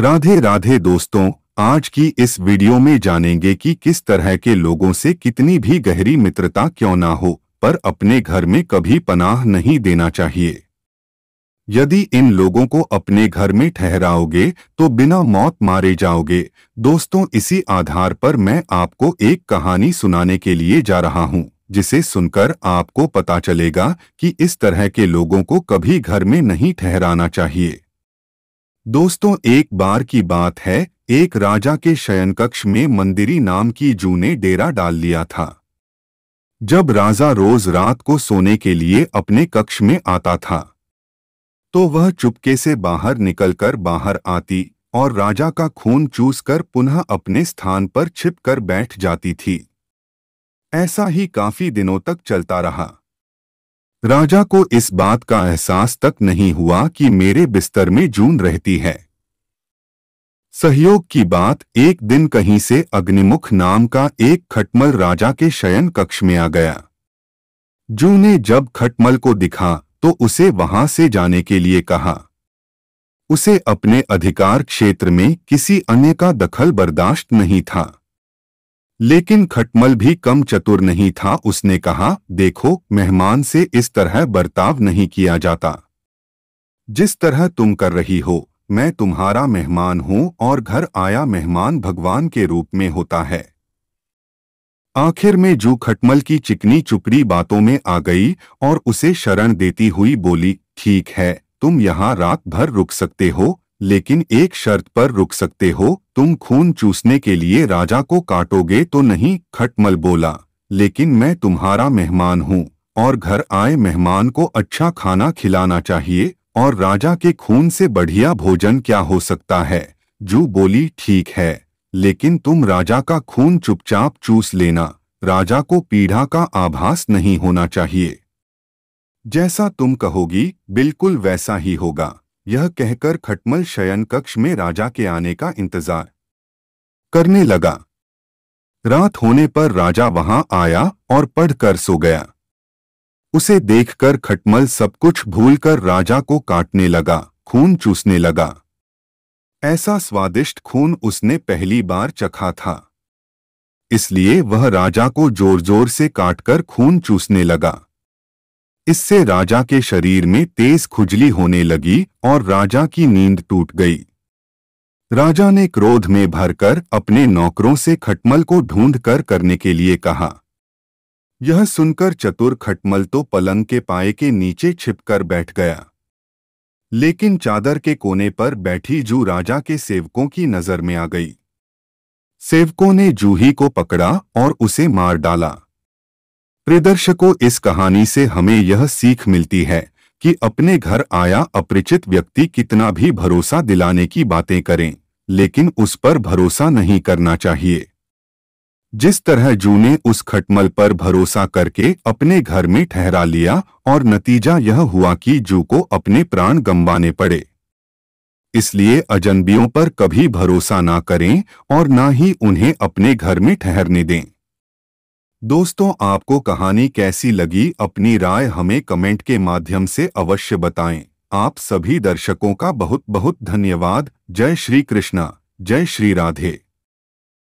राधे राधे दोस्तों, आज की इस वीडियो में जानेंगे कि किस तरह के लोगों से कितनी भी गहरी मित्रता क्यों ना हो, पर अपने घर में कभी पनाह नहीं देना चाहिए। यदि इन लोगों को अपने घर में ठहराओगे तो बिना मौत मारे जाओगे। दोस्तों, इसी आधार पर मैं आपको एक कहानी सुनाने के लिए जा रहा हूं, जिसे सुनकर आपको पता चलेगा कि इस तरह के लोगों को कभी घर में नहीं ठहराना चाहिए। दोस्तों, एक बार की बात है, एक राजा के शयनकक्ष में मंदिरी नाम की जू ने डेरा डाल लिया था। जब राजा रोज रात को सोने के लिए अपने कक्ष में आता था तो वह चुपके से बाहर निकलकर बाहर आती और राजा का खून चूसकर पुनः अपने स्थान पर छिपकर बैठ जाती थी। ऐसा ही काफी दिनों तक चलता रहा। राजा को इस बात का एहसास तक नहीं हुआ कि मेरे बिस्तर में जून रहती है। सहयोग की बात, एक दिन कहीं से अग्निमुख नाम का एक खटमल राजा के शयन कक्ष में आ गया। जू ने जब खटमल को दिखा तो उसे वहां से जाने के लिए कहा। उसे अपने अधिकार क्षेत्र में किसी अन्य का दखल बर्दाश्त नहीं था। लेकिन खटमल भी कम चतुर नहीं था। उसने कहा, देखो, मेहमान से इस तरह बर्ताव नहीं किया जाता। जिस तरह तुम कर रही हो, मैं तुम्हारा मेहमान हूं और घर आया मेहमान भगवान के रूप में होता है। आखिर में जू खटमल की चिकनी चुपड़ी बातों में आ गई और उसे शरण देती हुई बोली, ठीक है, तुम यहाँ रात भर रुक सकते हो, लेकिन एक शर्त पर रुक सकते हो, तुम खून चूसने के लिए राजा को काटोगे तो नहीं। खटमल बोला, लेकिन मैं तुम्हारा मेहमान हूँ और घर आए मेहमान को अच्छा खाना खिलाना चाहिए, और राजा के खून से बढ़िया भोजन क्या हो सकता है। जू बोली, ठीक है, लेकिन तुम राजा का खून चुपचाप चूस लेना, राजा को पीड़ा का आभास नहीं होना चाहिए। जैसा तुम कहोगी बिल्कुल वैसा ही होगा। यह कहकर खटमल शयन कक्ष में राजा के आने का इंतजार करने लगा। रात होने पर राजा वहां आया और पढ़कर सो गया। उसे देखकर खटमल सब कुछ भूलकर राजा को काटने लगा, खून चूसने लगा। ऐसा स्वादिष्ट खून उसने पहली बार चखा था, इसलिए वह राजा को जोर जोर से काटकर खून चूसने लगा। इससे राजा के शरीर में तेज खुजली होने लगी और राजा की नींद टूट गई। राजा ने क्रोध में भरकर अपने नौकरों से खटमल को ढूंढकर करने के लिए कहा। यह सुनकर चतुर खटमल तो पलंग के पाए के नीचे छिपकर बैठ गया, लेकिन चादर के कोने पर बैठी जू राजा के सेवकों की नजर में आ गई। सेवकों ने जूही को पकड़ा और उसे मार डाला। प्रियदर्शकों, इस कहानी से हमें यह सीख मिलती है कि अपने घर आया अपरिचित व्यक्ति कितना भी भरोसा दिलाने की बातें करें, लेकिन उस पर भरोसा नहीं करना चाहिए। जिस तरह जू ने उस खटमल पर भरोसा करके अपने घर में ठहरा लिया, और नतीजा यह हुआ कि जू को अपने प्राण गंवाने पड़े। इसलिए अजनबियों पर कभी भरोसा ना करें और ना ही उन्हें अपने घर में ठहरने दें। दोस्तों, आपको कहानी कैसी लगी, अपनी राय हमें कमेंट के माध्यम से अवश्य बताएं। आप सभी दर्शकों का बहुत बहुत धन्यवाद। जय श्री कृष्णा, जय श्री राधे।